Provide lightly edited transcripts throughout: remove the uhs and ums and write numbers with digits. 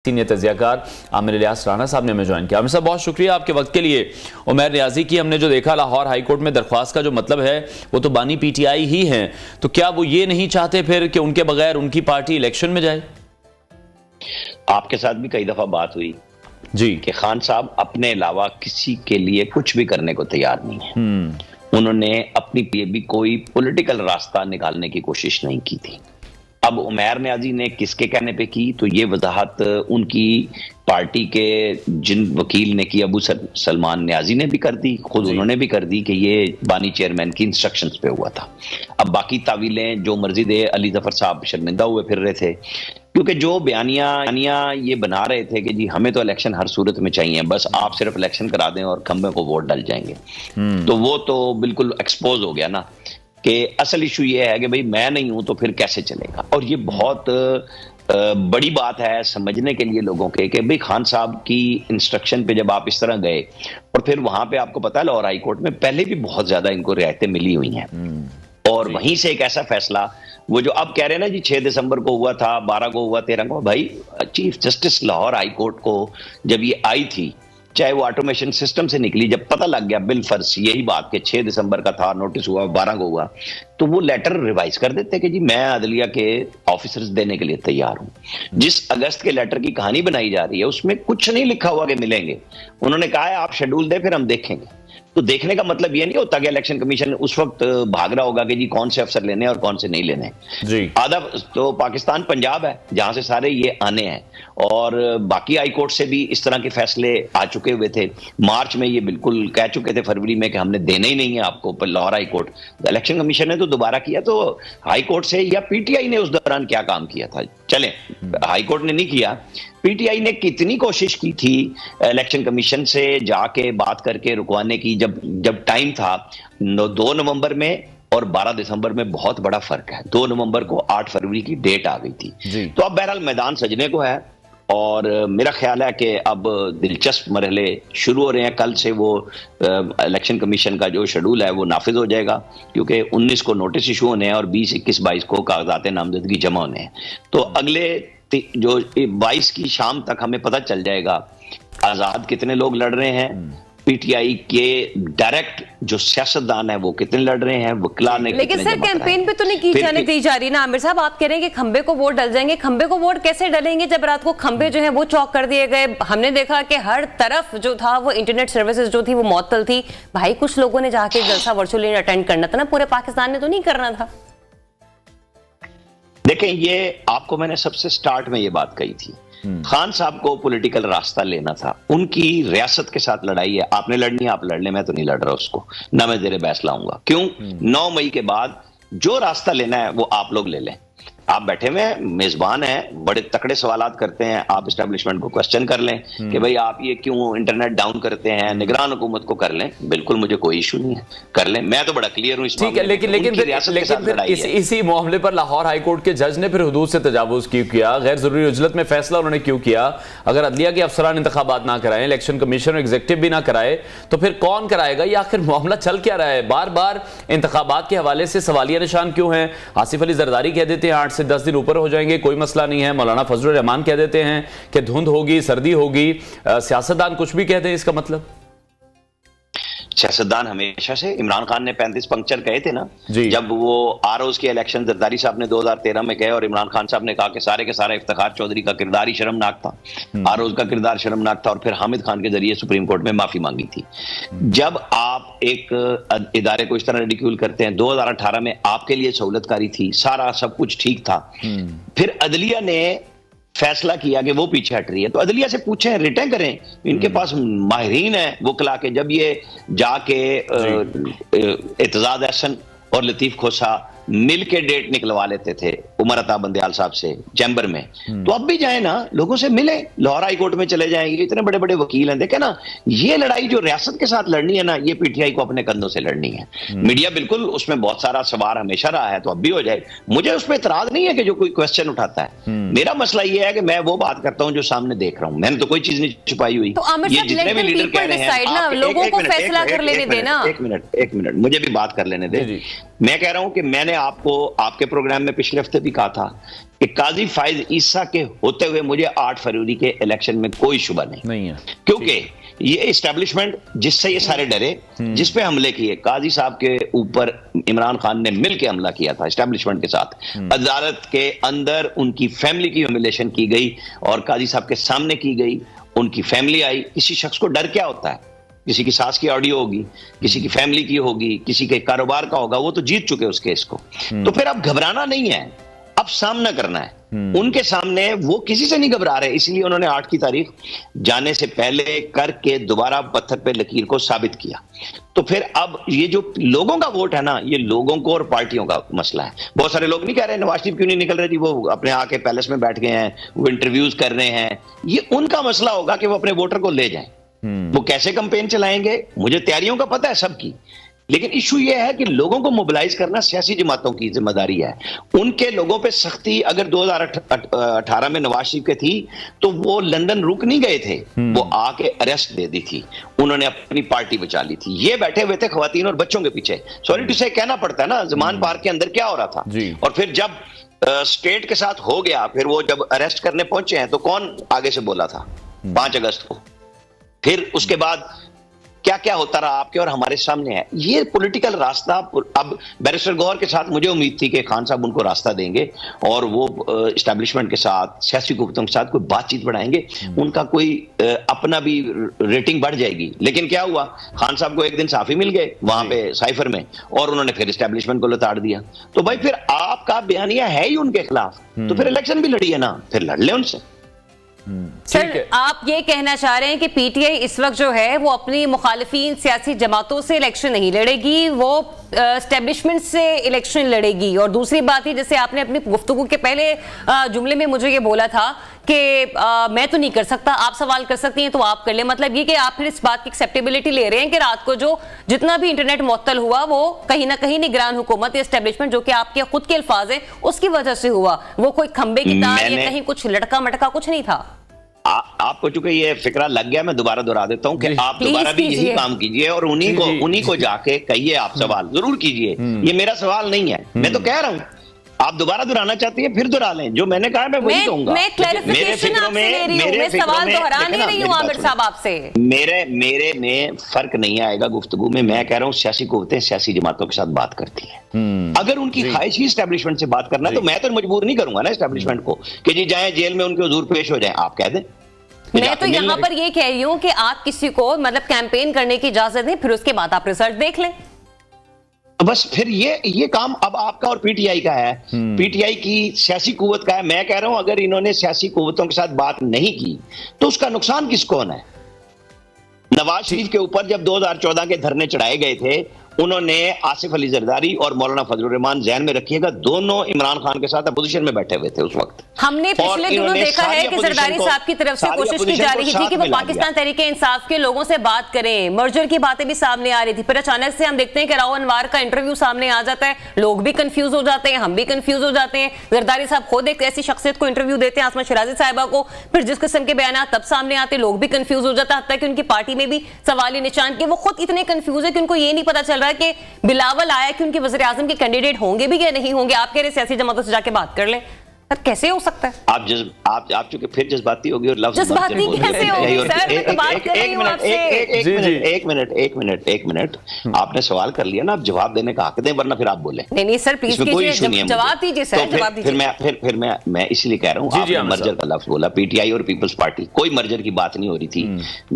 Senior तजियाकार Aamir Ilyas Rana साहब ने हमें ज्वाइन किया। आमिर साहब बहुत शुक्रिया आपके वक्त के लिए। उमैर नियाजी की हमने जो देखा लाहौर हाई कोर्ट में दरख्वास्त का जो मतलब है वो तो बानी पीटीआई ही हैं, तो क्या वो ये नहीं चाहते फिर कि उनके बगैर उनकी पार्टी इलेक्शन में जाए? आपके साथ भी कई दफा बात हुई जी कि खान साहब अपने अलावा किसी के लिए कुछ भी करने को तैयार नहीं है। उन्होंने अपनी लिए भी कोई पॉलिटिकल रास्ता निकालने की कोशिश नहीं की थी। अब उमैर नियाजी ने किसके कहने पे की, तो ये वजाहत उनकी पार्टी के जिन वकील ने की, अबू सलमान नियाजी ने भी कर दी, खुद उन्होंने भी कर दी कि ये बानी चेयरमैन की इंस्ट्रक्शंस पे हुआ था। अब बाकी तावीलें जो मर्जी दे, अली जफर साहब शर्मिंदा हुए फिर रहे थे क्योंकि जो बयानियां ये बना रहे थे कि जी हमें तो इलेक्शन हर सूरत में चाहिए, बस आप सिर्फ इलेक्शन करा दें और खंबे को वोट डल जाएंगे, तो वो तो बिल्कुल एक्सपोज हो गया ना कि असल इशू ये है कि भाई मैं नहीं हूं तो फिर कैसे चलेगा। और ये बहुत बड़ी बात है समझने के लिए लोगों के कि भाई खान साहब की इंस्ट्रक्शन पे जब आप इस तरह गए और फिर वहां पे आपको पता है लाहौर हाई कोर्ट में पहले भी बहुत ज्यादा इनको रियायतें मिली हुई हैं, और वहीं से एक ऐसा फैसला वो जो अब कह रहे हैं ना जी 6 दिसंबर को हुआ था, 12 को हुआ, 13 को, भाई chief justice Lahore high court को जब ये आई थी, चाहे वो ऑटोमेशन सिस्टम से निकली, जब पता लग गया बिलफर्ज यही बात कि 6 दिसंबर का था, नोटिस हुआ 12 को हुआ, तो वो लेटर रिवाइज कर देते कि जी मैं अदलिया के ऑफिसर्स देने के लिए तैयार हूं। जिस अगस्त के लेटर की कहानी बनाई जा रही है उसमें कुछ नहीं लिखा हुआ कि मिलेंगे। उन्होंने कहा है आप शेड्यूल दे फिर हम देखेंगे। तो देखने का मतलब ये नहीं होता कि इलेक्शन कमीशन उस वक्त भाग रहा होगा कि जी कौन से अफसर लेने और कौन से नहीं लेने जी। आधा तो पाकिस्तान पंजाब है जहां से सारे ये आने हैं, और बाकी हाई कोर्ट से भी इस तरह के फैसले आ चुके हुए थे। मार्च में ये बिल्कुल कह चुके थे, फरवरी में, कि हमने देना ही नहीं है आपको। Lahore high court, election commission ने तो दोबारा किया, तो हाई कोर्ट से या पीटीआई ने उस दौरान क्या काम किया था? चले हाई कोर्ट ने नहीं किया, पीटीआई ने कितनी कोशिश की थी इलेक्शन कमीशन से जाके बात करके रुकवाने की। जब टाइम था 2 नवंबर में और 12 दिसंबर में बहुत बड़ा फर्क है। 2 नवंबर को 8 फरवरी की डेट आ गई थी। तो अब बहरहाल मैदान सजने को है, और मेरा ख्याल है कि अब दिलचस्प मरहले शुरू हो रहे हैं। कल से वो इलेक्शन कमीशन का जो शेड्यूल है वो नाफिज हो जाएगा, क्योंकि 19 को नोटिस इशू होने हैं और 20, 21, 22 को कागजात नामजदगी जमा होने हैं। तो अगले जो 22 की शाम तक हमें पता चल जाएगा आजाद कितने लोग लड़ रहे हैं, पीटीआई के डायरेक्ट जो सियासतदान है वो कितने लड़ रहे हैं, वकला ने। लेकिन सर कैंपेन पे तो नहीं की जाने दी जा रही ना आमिर साहब। आप कह रहे हैं कि खंबे को वोट डल जाएंगे। खंबे को वोट कैसे डलेंगे जब रात को खंबे जो है वो चौक कर दिए गए? हमने देखा कि हर तरफ जो था वो इंटरनेट सर्विसेज जो थी वो मुअत्तल थी। भाई कुछ लोगों ने जाके जलसा वर्चुअली अटेंड करना था ना, पूरे पाकिस्तान ने तो नहीं करना था। देखें, ये आपको मैंने सबसे स्टार्ट में ये बात कही थी, खान साहब को पॉलिटिकल रास्ता लेना था। उनकी रियासत के साथ लड़ाई है, आपने लड़नी है आप लड़ ले, मैं तो नहीं लड़ रहा उसको, ना मैं जेरे बहस लाऊंगा। क्यों? 9 मई के बाद जो रास्ता लेना है वो आप लोग ले लें। आप बैठे हुए मेजबान हैं, बड़े तकड़े सवालात करते हैं, आप एस्टेब्लिशमेंट को क्वेश्चन कर लें कि भाई आप ये क्यों इंटरनेट डाउन करते हैं, निगरान हुकूमत को कर लें, बिल्कुल मुझे कोई इशू नहीं है, कर लें, मैं तो बड़ा क्लियर हूं इस ठीक है। लेकिन फिर इसी मामले पर लाहौर हाई कोर्ट के जज ने फिर हुदूद से तजावुज क्यों किया? गैर जरूरी उजलत में फैसला उन्होंने क्यों किया? अगर अदलिया के अफसरान इंतखाबात ना कराएं, इलेक्शन कमीशन और एग्जीक्यूटिव भी ना कराए, तो फिर कौन कराएगा? ये आखिर मामला चल क्या रहा है? बार बार इंतखाबात के हवाले से सवालिया निशान क्यों है? आसिफ अली जरदारी कह देते हैं 8 से 10 दिन ऊपर हो जाएंगे, कोई मसला नहीं है। मौलाना फजलुर रहमान कह देते हैं कि धुंध होगी, सर्दी होगी। सियासतदान कुछ भी कहते हैं, इसका मतलब सियासतदान हमेशा से, इमरान खान ने 35 पंक्चर कहे थे ना जब वो आरओज के इलेक्शन जरदारी साहब ने 2013 में कहे, और इमरान खान साहब ने कहा कि सारे के सारा इफ्तिखार चौधरी का किरदार ही शर्मनाक था, आरओज का किरदार शर्मनाक था, और फिर हामिद खान के जरिए सुप्रीम कोर्ट में माफी मांगी थी। जब आप एक इदारे को इस तरह रिडिक्यूल करते हैं, 2018 में आपके लिए सहूलतकारी थी, सारा सब कुछ ठीक था, फिर अदलिया ने फैसला किया कि वो पीछे हट रही है, तो अदलिया से पूछें, रिटें करें, इनके पास माहिरीन है वकला के। जब ये जाके एतजाज अहसन और लतीफ खोसा मिल के डेट निकलवा लेते थे उमर अता बंदयाल साहब से चैम्बर में, तो अब भी जाए ना, लोगों से मिले, लाहौर हाई कोर्ट में चले जाएंगे, इतने बड़े बड़े वकील हैं। देखे ना, ये लड़ाई जो रियासत के साथ लड़नी है ना, ये पीटीआई को अपने कंधों से लड़नी है। मीडिया बिल्कुल उसमें बहुत सारा सवार हमेशा रहा है, तो अब भी हो जाए। मुझे उस पर इतराज नहीं है कि जो कोई क्वेश्चन उठाता है। मेरा मसला ये है कि मैं वो बात करता हूँ जो सामने देख रहा हूँ, मैंने तो कोई चीज नहीं छुपाई हुई। ये जितने भी लीडर कह रहे हैं, लोगों को फैसला कर लेने देना। एक मिनट मुझे भी बात कर लेने दे। मैं कह रहा हूं कि मैंने आपको आपके प्रोग्राम में पिछले हफ्ते भी कहा था कि काजी फाइज ईसा के होते हुए मुझे 8 फरवरी के इलेक्शन में कोई शुबा नहीं है, क्योंकि ये एस्टेब्लिशमेंट जिससे ये सारे डरे, जिस पे हमले किए, काजी साहब के ऊपर इमरान खान ने मिलकर हमला किया था एस्टेब्लिशमेंट के साथ, अदालत के अंदर उनकी फैमिली की ह्यूमिलेशन की गई और काजी साहब के सामने की गई, उनकी फैमिली आई। किसी शख्स को डर क्या होता है? किसी की सास की ऑडियो होगी, किसी की फैमिली की होगी, किसी के कारोबार का होगा, वो तो जीत चुके उस केस को। तो फिर अब घबराना नहीं है, अब सामना करना है। उनके सामने वो किसी से नहीं घबरा रहे, इसलिए उन्होंने 8 की तारीख जाने से पहले करके दोबारा पत्थर पे लकीर को साबित किया। तो फिर अब ये जो लोगों का वोट है ना, ये लोगों को और पार्टियों का मसला है। बहुत सारे लोग नहीं कह रहे नवाज शरीफ क्यों नहीं निकल रहे थी, वो अपने आके पैलेस में बैठ गए हैं, वो इंटरव्यूज कर रहे हैं। ये उनका मसला होगा कि वो अपने वोटर को ले जाएं। वो कैसे कैंपेन चलाएंगे, मुझे तैयारियों का पता है सबकी, लेकिन इशू यह है कि लोगों को मोबिलाइज करना सियासी जमातों की जिम्मेदारी है। उनके लोगों पे सख्ती अगर 2018 में नवाज शरीफ के थी तो वो लंदन रुक नहीं गए थे, वो आके अरेस्ट दे दी थी, उन्होंने अपनी पार्टी बचा ली थी। ये बैठे हुए थे खवातीन और बच्चों के पीछे। सॉरी टू से कहना पड़ता है ना, ज़मान पार्क के अंदर क्या हो रहा था। और फिर जब स्टेट के साथ हो गया, फिर वो जब अरेस्ट करने पहुंचे हैं तो कौन आगे से बोला था 5 अगस्त को। फिर उसके बाद क्या क्या होता रहा आपके और हमारे सामने है। ये पॉलिटिकल रास्ता अब बैरिस्टर गौहर के साथ मुझे उम्मीद थी कि खान साहब उनको रास्ता देंगे और वो एस्टैब्लिशमेंट के साथ, सियासी कुव्वतों के साथ कोई बातचीत बढ़ाएंगे, उनका कोई अपना भी रेटिंग बढ़ जाएगी। लेकिन क्या हुआ, खान साहब को एक दिन साफी मिल गए वहां पे साइफर में और उन्होंने फिर एस्टैब्लिशमेंट को लताड़ दिया। तो भाई फिर आपका बयानिया है ही उनके खिलाफ, तो फिर इलेक्शन भी लड़िए ना, फिर लड़ ले उनसे। सर, आप ये कहना चाह रहे हैं कि पीटीआई इस वक्त जो है वो अपनी मुखालिफिन सियासी जमातों से इलेक्शन नहीं लड़ेगी, वो एस्टेब्लिशमेंट से इलेक्शन लड़ेगी। और दूसरी बात ही, जैसे आपने अपनी गुफ्तगू के पहले जुमले में मुझे ये बोला था कि मैं तो नहीं कर सकता, आप सवाल कर सकती हैं तो आप कर ले। मतलब ये कि आप फिर इस बात की एक्सेप्टेबिलिटी ले रहे हैं कि रात को जो जितना भी इंटरनेट मुअत्तल हुआ वो कहीं ना कहीं निगरान हुकूमत या एस्टेब्लिशमेंट, जो कि आपके खुद के अल्फाज है, उसकी वजह से हुआ। वो कोई खंबे की तार या कहीं कुछ लटका मटका कुछ नहीं था। आपको चूंकि ये फिक्रा लग गया, मैं दोबारा दोहरा देता हूं कि आप दोबारा भी यही काम कीजिए और उन्हीं को जाके कहिए, आप सवाल जरूर कीजिए। ये मेरा सवाल नहीं है, मैं तो कह रहा हूं, आप दोबारा दोहराना चाहती है फिर दोहरा लें, जो मैंने कहा मैं वही कहूंगा। मैं क्लैरिफिकेशन आपसे ले रही हूं, मैं सवाल दोहरा नहीं रही हूं आमिर साहब आपसे। मेरे में फर्क नहीं आएगा गुफ्तगू में। मैं कह रहा हूं सियासी कुव्वतें सियासी जमातों के साथ बात करती हैं। अगर उनकी ख्वाहिश ही एस्टैब्लिशमेंट से बात करना है तो मैं तो मजबूर नहीं करूंगा ना एस्टैब्लिशमेंट को कि जी जाए जेल में उनके हुजूर पेश हो जाए। आप कह दें, मैं तो यहां पर ये कह रही हूं कि आप किसी को मतलब कैंपेन करने की इजाजत दें, फिर उसके बाद आप रिजल्ट देख लें। बस फिर ये काम अब आपका और पीटीआई का है, पीटीआई की सियासी कुव्वत का है। मैं कह रहा हूं अगर इन्होंने सियासी कुव्वतों के साथ बात नहीं की तो उसका नुकसान किसको होना है। नवाज शरीफ के ऊपर जब 2014 के धरने चढ़ाए गए थे, उन्होंने आसिफ अली जरदारी और मौलाना फजलुर रहमान जहन में रखिएगा, दोनों इमरान खान के साथ अपोजिशन में बैठे हुए थे उस वक्त। हमने पिछले दिनों देखा है कि जरदारी साहब की तरफ से कोशिश की जा रही थी कि वो पाकिस्तान तहरीक इंसाफ के लोगों से बात करें, मर्जर की बातें भी सामने आ रही थी। फिर अचानक से हम देखते हैं कि राव अनवार का इंटरव्यू सामने आ जाता है, लोग भी कंफ्यूज हो जाते हैं, हम भी कंफ्यूज हो जाते हैं। जरदारी साहब खुद एक ऐसी शख्सियत को इंटरव्यू देते हैं, आसमा शिराजी साहिबा को, फिर जिस किस्म के बयान तब सामने आते, लोग भी कंफ्यूज हो जाता है, हत्ता कि उनकी पार्टी में भी सवाल निशान के वो खुद इतने कंफ्यूज है कि उनको ये नहीं पता चल रहा है कि बिलावल आया कि उनके वज़ीर आज़म के कैंडिडेट होंगे भी या नहीं होंगे। आप कह रहे सियासी जमातों से जाके बात कर ले, कैसे हो सकता है? आप चूंकि फिर जज्बाती होगी और लफ्ज़ जज्बाती कैसे होगी सर? मैं तो बात कर रही हूं आपसे। एक मिनट आपने सवाल कर लिया ना, आप जवाब देने का हक दें, वरना फिर आप बोले। नहीं सर प्लीज कीजिए, जवाब दीजिए सर, जवाब दीजिए। फिर मैं इसलिए कह रहा हूं, आपने मर्जर का लफ्ज़ बोला, पीटीआई और पीपल्स पार्टी, कोई मर्जर की बात नहीं हो रही थी।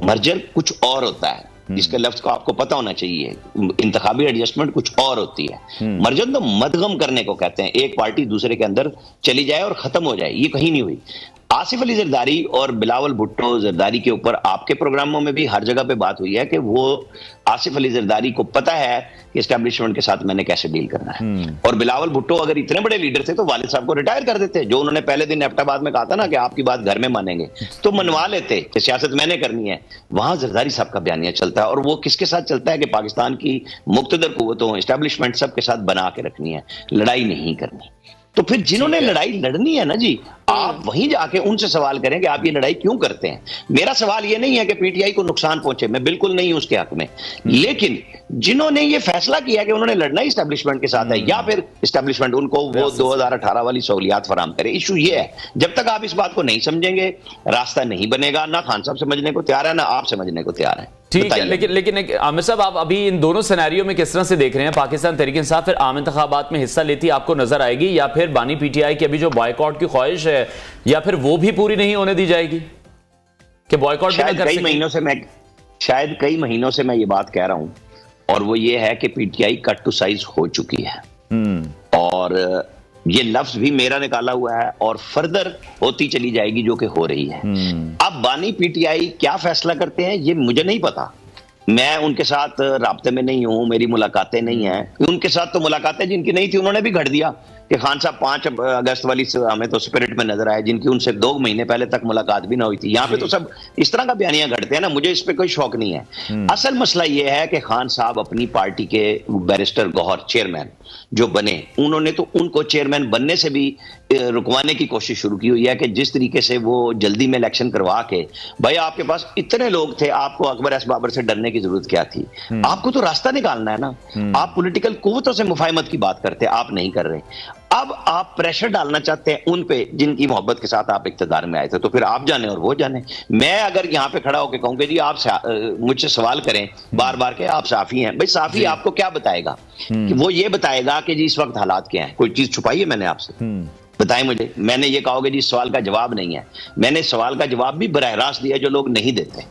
मर्जर कुछ और होता है, इसके लफ्ज को आपको पता होना चाहिए। इंतखाबी एडजस्टमेंट कुछ और होती है। मर्जर तो मदगम करने को कहते हैं, एक पार्टी दूसरे के अंदर चली जाए और खत्म हो जाए, ये कहीं नहीं हुई। आसिफ अली जरदारी और बिलावल भुट्टो जरदारी के ऊपर आपके प्रोग्रामों में भी हर जगह पे बात हुई है कि वो आसिफ अली जरदारी को पता है कि एस्टैब्लिशमेंट के साथ मैंने कैसे डील करना है। और बिलावल भुट्टो अगर इतने बड़े लीडर थे तो वालिद साहब को रिटायर कर देते, जो उन्होंने पहले दिन एबटाबाद में कहा था ना कि आपकी बात घर में मानेंगे, तो मनवा लेते कि सियासत मैंने करनी है। वहां जरदारी साहब का बयानिया चलता है और वो किसके साथ चलता है कि पाकिस्तान की मुक्तदर कुव्वतों, एस्टैब्लिशमेंट सब के साथ बना के रखनी है, लड़ाई नहीं करनी। तो फिर जिन्होंने लड़ाई लड़नी है ना जी, आप वहीं जाके उनसे सवाल करें कि आप ये लड़ाई क्यों करते हैं। मेरा सवाल ये नहीं है कि पीटीआई को नुकसान पहुंचे, मैं बिल्कुल नहीं हूं उसके हक में, लेकिन जिन्होंने ये फैसला किया कि उन्होंने लड़ना इस्टेब्लिशमेंट के साथ है, या फिर इस्टेब्लिशमेंट उनको वो 2018 वाली सहूलियात फराम करे। इशू ये है, जब तक आप इस बात को नहीं समझेंगे रास्ता नहीं बनेगा। ना खान साहब समझने को तैयार है, ना आप समझने को तैयार है। ठीक है, लेकिन आमिर साहब, आप अभी इन दोनों सिनेरियो में किस तरह से देख रहे हैं? पाकिस्तान तहरीक इंसाफ फिर आम इंतखाबात में हिस्सा लेती आपको नजर आएगी, या फिर बानी पीटीआई की अभी जो बॉयकॉट की ख्वाहिश है, या फिर वो भी पूरी नहीं होने दी जाएगी कि बॉयकॉट भी ना कर सकें? शायद कई महीनों से मैं ये बात कह रहा हूं, और वो ये है कि पीटीआई कट टू साइज हो चुकी है, और ये लफ्ज भी मेरा निकाला हुआ है, और फर्दर होती चली जाएगी, जो कि हो रही है। अब बानी पीटीआई क्या फैसला करते हैं ये मुझे नहीं पता, मैं उनके साथ राब्ते में नहीं हूं, मेरी मुलाकातें नहीं हैं। उनके साथ तो मुलाकातें जिनकी नहीं थी उन्होंने भी घड़ दिया कि खान साहब 5 अगस्त वाली हमें तो स्पिरिट में नजर आए, जिनकी उनसे 2 महीने पहले तक मुलाकात भी ना हुई थी। यहाँ पे तो सब इस तरह का बयानियां घड़ते हैं ना, मुझे इस पे कोई शौक नहीं है। असल मसला यह है कि खान साहब अपनी पार्टी के बैरिस्टर गौहर चेयरमैन जो बने, उन्होंने तो उनको चेयरमैन बनने से भी रुकवाने की कोशिश शुरू की हुई है कि जिस तरीके से वो जल्दी में इलेक्शन करवा के, भाई आपके पास इतने लोग थे, आपको अकबर एस बाबर से डरने की जरूरत क्या थी? आपको तो रास्ता निकालना है ना। आप पॉलिटिकल कुव्वतों से मुफाहिमत की बात करते हैं, आप नहीं कर रहे। अब आप प्रेशर डालना चाहते हैं उन पे जिनकी मोहब्बत के साथ आप इख्तिदार में आए थे, तो फिर आप जाने और वो जाने। मैं अगर यहाँ पे खड़ा होकर कहूँ कि जी आप मुझसे सवाल करें बार बार के आप साफी हैं, भाई साफी आपको क्या बताएगा? कि वो ये बताएगा कि जी इस वक्त हालात क्या हैं। कोई चीज छुपाई है मैंने आपसे? बताएं मुझे। मैंने ये कहा कि जी सवाल का जवाब नहीं है, मैंने सवाल का जवाब भी बराह रास्त दिया जो लोग नहीं देते।